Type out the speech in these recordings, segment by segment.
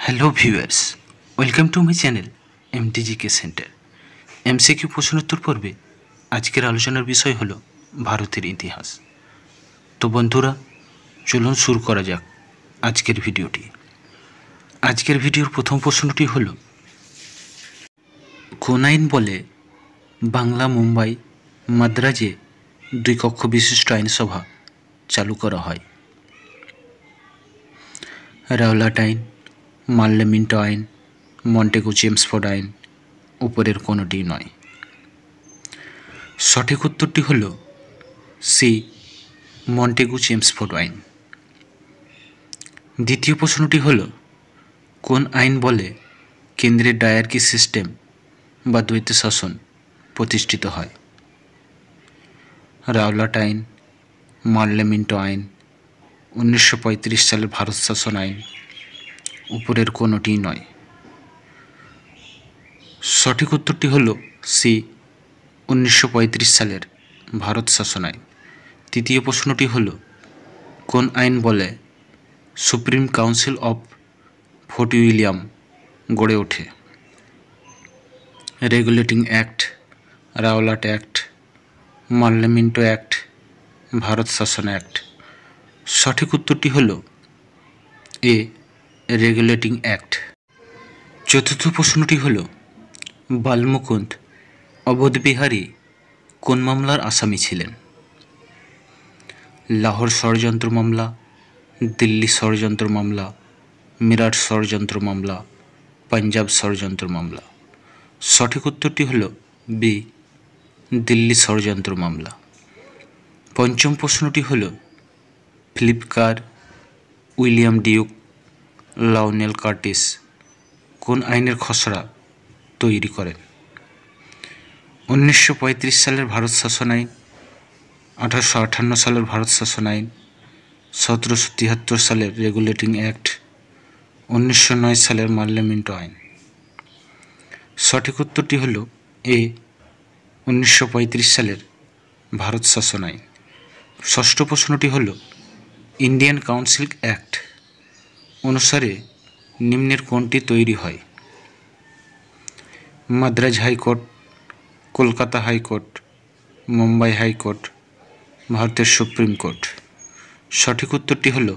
Hello viewers, welcome to my channel MTGK centre. MCQ প্রশ্নোত্তর পর্বে আজকের আলোচনার বিষয় হলো ভারতের ইতিহাস। তো বন্ধুরা, চলুন শুরু করা যাক আজকের ভিডিওটি। আজকের ভিডিওর প্রথম প্রশ্নটি হলো, কোন আইন বলে বাংলা, মুম্বাই, মাদ্রাজে 2 কক্ষ বিশিষ্ট আইনসভা চালু করা হয়? রাওলাট আইন, মার্লেমিন্টো আইন, মন্টেগু চেমসফোর্ড আইন, উপরের কোনোটি নয়। সঠিক উত্তরটি হল সি, মন্টেগু চেমসফোর্ড আইন। দ্বিতীয় প্রশ্নটি হল, কোন আইন বলে কেন্দ্রের ডায়ার্কি সিস্টেম বা দ্বৈত শাসন প্রতিষ্ঠিত হয়? রাওলাট আইন, মার্লেমিন্টো আইন, 1935 সালের ভারত শাসন আইন, উপরের কোনোটি নয়। সঠিক উত্তরটি হল সি, 1935 সালের ভারত শাসন আইন। তৃতীয় প্রশ্নটি হল, কোন আইন বলে Supreme Council of Fort William গড়ে ওঠে? Regulating Act, Rowlatt Act, Morley Minto Act, Bharat শাসন অ্যাক্ট। সঠিক উত্তরটি হল এ, রেগুলেটিং অ্যাক্ট। চতুর্থ প্রশ্নটি হল, বালমুকুন্দ অবধ বিহারী কোন মামলার আসামি ছিলেন? লাহোর ষড়যন্ত্র মামলা, দিল্লি ষড়যন্ত্র মামলা, মিরাট ষড়যন্ত্র মামলা, পাঞ্জাব ষড়যন্ত্র মামলা। সঠিক উত্তরটি হল বি, দিল্লি ষড়যন্ত্র মামলা। পঞ্চম প্রশ্নটি হল, ফিলিপ উইলিয়াম ডিউক, লাউনেল কার্টিস কোন আইনের খসড়া তৈরি করেন? 1935 সালের ভারত শাসন আইন, 1858 সালের ভারত শাসন আইন, 1773 সালের রেগুলেটিং অ্যাক্ট, 1909 সালের মার্লেমিন্টো আইন। সঠিক উত্তরটি হল এ, 1935 সালের ভারত শাসন আইন। ষষ্ঠ প্রশ্নটি হল, ইন্ডিয়ান কাউন্সিল অ্যাক্ট অনুসারে নিম্নের কোনটি তৈরি হয়? Madras high court, Kolkata high court, Mumbai high court, ভারতের সুপ্রিম কোর্ট। সঠিক উত্তরটি হল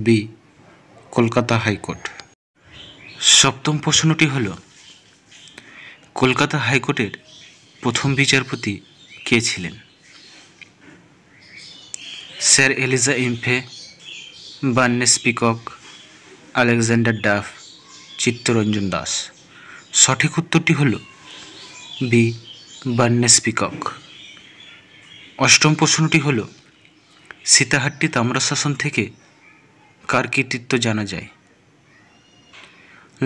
বি, কলকাতা হাইকোর্ট। সপ্তম প্রশ্নটি হল, কলকাতা হাইকোর্টের প্রথম বিচারপতি কে ছিলেন? Sir Elijah Impey, Barnes Peacock, Alexander Duff, Chittaranjan Das. সঠিক উত্তরটি হল বি, বার্নেস পিকক। অষ্টম প্রশ্নটি হল, সীতাহাট্টি তাম্রশাসন থেকে কার কৃতিত্ব জানা যায়?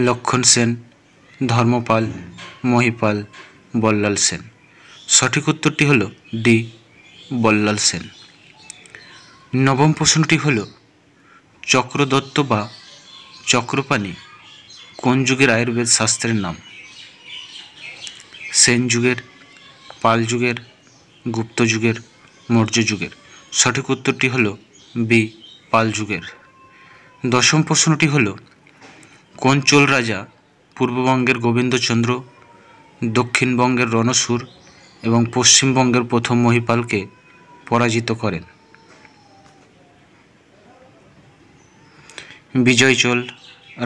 লক্ষণ সেন, ধর্মপাল, মহিপাল, বল্লাল সেন। সঠিক উত্তরটি হল ডি, বল্লাল সেন। নবম প্রশ্নটি হল, চক্রদত্ত বা চক্রপাণি কোন যুগের আয়ুর্বেদ শাস্ত্রের নাম? সেন যুগের, পাল যুগের, গুপ্ত যুগের, মৌর্য যুগের। সঠিক উত্তরটি হল বি, পাল যুগের। দশম প্রশ্নটি হল, কোন চোল রাজা পূর্ববঙ্গের গোবিন্দচন্দ্র, দক্ষিণবঙ্গের রণসুর এবং পশ্চিমবঙ্গের প্রথম মহিপালকে পরাজিত করেন? বিজয় চোল,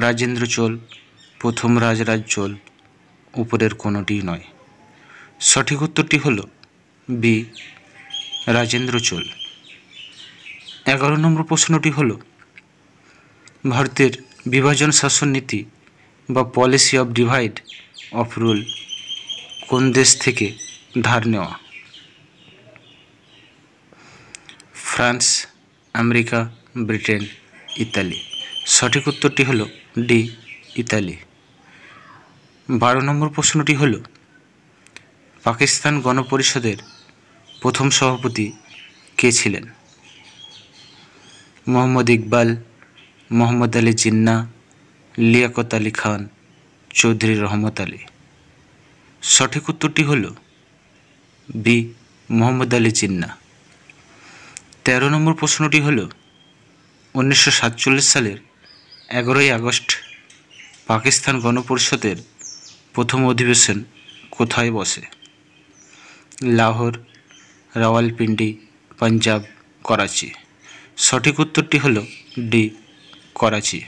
রাজেন্দ্র চোল, প্রথম রাজরাজ চোল, উপরের কোনোটি নয়। সঠিক উত্তরটি হল বি, রাজেন্দ্র চোল। 11 নম্বর প্রশ্নটি হল, ভারতের বিভাজন শাসন নীতি বা policy of divide of rule কোন দেশ থেকে ধার নেওয়া? France, America, Britain, Italy. সঠিক উত্তরটি হল ডি, ইতালি। 12 নম্বর প্রশ্নটি হল, পাকিস্তান গণপরিষদের প্রথম সভাপতি কে ছিলেন? মোহাম্মদ ইকবাল, মোহাম্মদ আলী জিন্নাহ, লিয়াকত আলী খান, চৌধুরী রহমত আলী। সঠিক উত্তরটি হল বি, মোহাম্মদ আলী জিন্নাহ। 13 নম্বর প্রশ্নটি হল, 1947 সালের 11ই আগস্ট পাকিস্তান গণপরিষদের প্রথম অধিবেশন কোথায় বসে? লাহোর, রাওয়ালপিন্ডি, পাঞ্জাব, করাচি। সঠিক উত্তরটি হলো ডি, করাচি।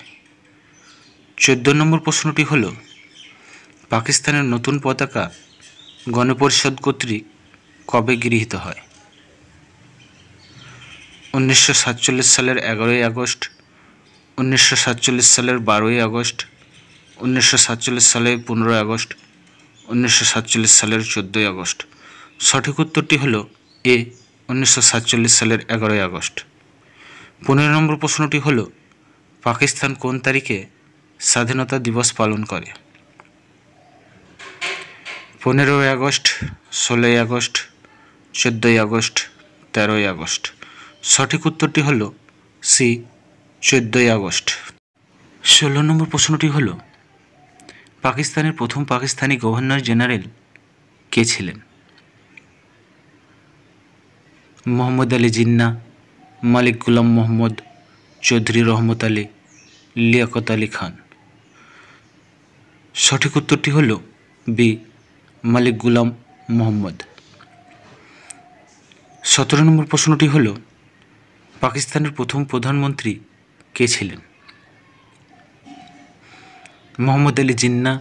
14 নম্বর প্রশ্নটি হল, পাকিস্তানের নতুন পতাকা গণপরিষদ কর্তৃক কবে গৃহীত হয়? 1947 সালের 11ই আগস্ট, 1947 সালের 12ই আগস্ট, 1947 সালের 15ই আগস্ট, 1947 সালের 14ই আগস্ট। সঠিক উত্তরটি হলো এ, 1947 সালের 11ই আগস্ট। 15 নম্বর প্রশ্নটি হলো, পাকিস্তান কোন তারিখে স্বাধীনতা দিবস পালন করে? 15ই আগস্ট, 16ই আগস্ট, 14ই আগস্ট, 13ই আগস্ট। সঠিক উত্তরটি হল সি, 14ই আগস্ট। 16 নম্বর প্রশ্নটি হল, পাকিস্তানের প্রথম পাকিস্তানি গভর্নর জেনারেল কে ছিলেন? মোহাম্মদ আলী জিন্নাহ, মালিক গুলাম মোহাম্মদ, চৌধুরী রহমত আলী, লিয়াকত আলী খান। সঠিক উত্তরটি হল বি, মালিক গুলাম মোহাম্মদ। 17 নম্বর প্রশ্নটি হল, পাকিস্তানের প্রথম প্রধানমন্ত্রী কে ছিলেন? মোহাম্মদ আলী জিন্নাহ,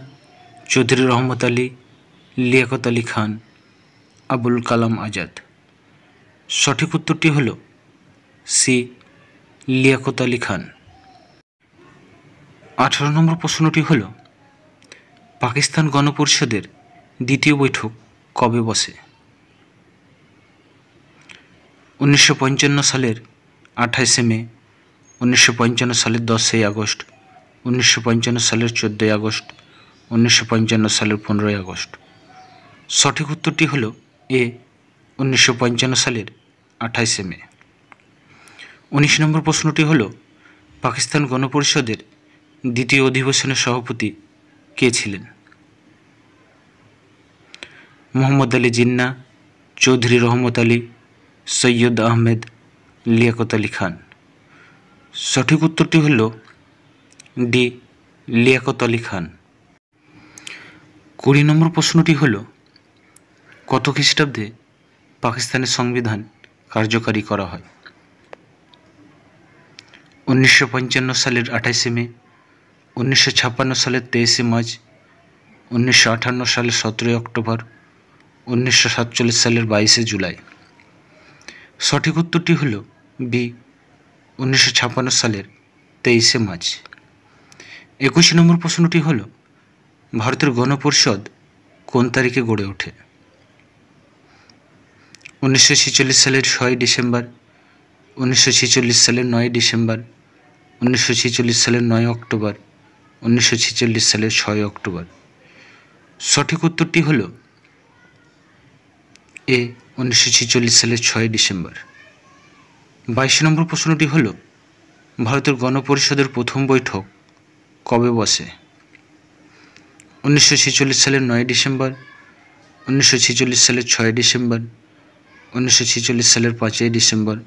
চৌধুরী রহমত আলী, লিয়াকত আলী খান, আবুল কালাম আজাদ। সঠিক উত্তরটি হল সি, লিয়াকত আলী খান। 18 নম্বর প্রশ্নটি হল, পাকিস্তান গণপরিষদের দ্বিতীয় বৈঠক কবে বসে? 1955 সালের 28শে মে, 1955 সালের 10ই আগস্ট, 1955 সালের 14ই আগস্ট, 1955 সালের 15ই আগস্ট। সঠিক উত্তরটি হল এ, 1955 সালের 28শে মে। 19 নম্বর প্রশ্নটি হল, পাকিস্তান গণপরিষদের দ্বিতীয় অধিবেশনের সভাপতি কে ছিলেন? মোহাম্মদ আলী জিন্নাহ, চৌধুরী রহমত আলী, সৈয়দ আহমেদ, লিয়াকত আলী খান। সঠিক উত্তরটি হল ডি, লিয়াকত আলী খান। 20 নম্বর প্রশ্নটি হল, কত খ্রিস্টাব্দে পাকিস্তানের সংবিধান কার্যকারী করা হয়? 1955 সালের 28শে মে, 1956 সালের 23শে মার্চ, 1958 সালের 17ই অক্টোবর, 1947 সালের 22শে জুলাই। সঠিক উত্তরটি হল বি, 1956 সালের 23শে মার্চ। 21 নম্বর প্রশ্নটি হল, ভারতের গণপরিষদ কোন তারিখে গড়ে ওঠে? 1946 সালের 6ই ডিসেম্বর, 1946 সালের 9ই ডিসেম্বর, 1946 সালের 9ই অক্টোবর, 1946 সালের 6ই অক্টোবর। সঠিক উত্তরটি হল এ, 1946 সালের 6ই ডিসেম্বর। 22 নম্বর প্রশ্নটি হল, ভারতের গণপরিষদের প্রথম বৈঠক কবে বসে? 1946 সালের 9ই ডিসেম্বর, 1946 সালের 6ই ডিসেম্বর, 1946 সালের 5ই ডিসেম্বর,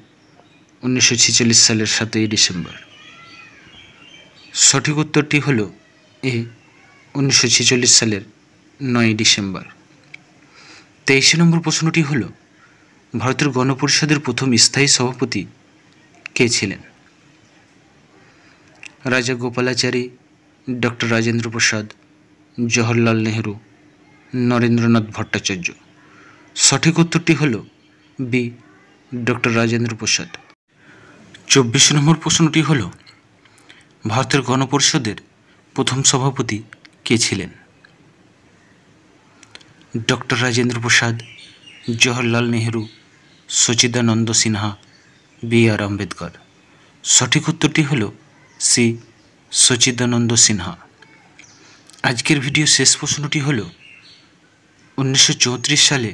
1946 সালের 7ই ডিসেম্বর। সঠিক উত্তরটি হল এ, 1946 সালের 9ই ডিসেম্বর। 23 নম্বর প্রশ্নটি হল, ভারতের গণপরিষদের প্রথম স্থায়ী সভাপতি কে ছিলেন? রাজা গোপালাচারী, ডক্টর রাজেন্দ্র প্রসাদ, জওহরলাল নেহরু, নরেন্দ্রনাথ ভট্টাচার্য। সঠিক উত্তরটি হল বি, ডক্টর রাজেন্দ্র প্রসাদ। 24 নম্বর প্রশ্নটি হল, ভারতের গণপরিষদের প্রথম সভাপতি কে ছিলেন? Doctor Rajendra Prasad, Jawaharlal Nehru, Sachidananda Sinha, B.R.. আম্বেদকর। সঠিক উত্তরটি হল সি, সচিদানন্দ সিনহা। আজকের ভিডিও শেষ প্রশ্নটি হল, 1934 সালে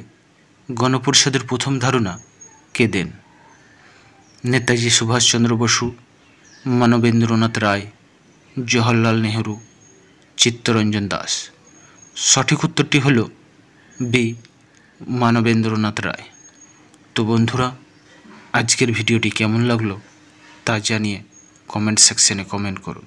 গণপরিষদের প্রথম ধারণা কে দেন? নেতাজি সুভাষচন্দ্র বসু, মানবেন্দ্রনাথ রায়, জওহরলাল নেহরু, চিত্তরঞ্জন দাস। সঠিক উত্তরটি হল বি, মানবেন্দ্রনাথ রায়। তো বন্ধুরা, আজকের ভিডিওটি কেমন লাগলো তা জানিয়ে কমেন্ট সেকশনে কমেন্ট করুন।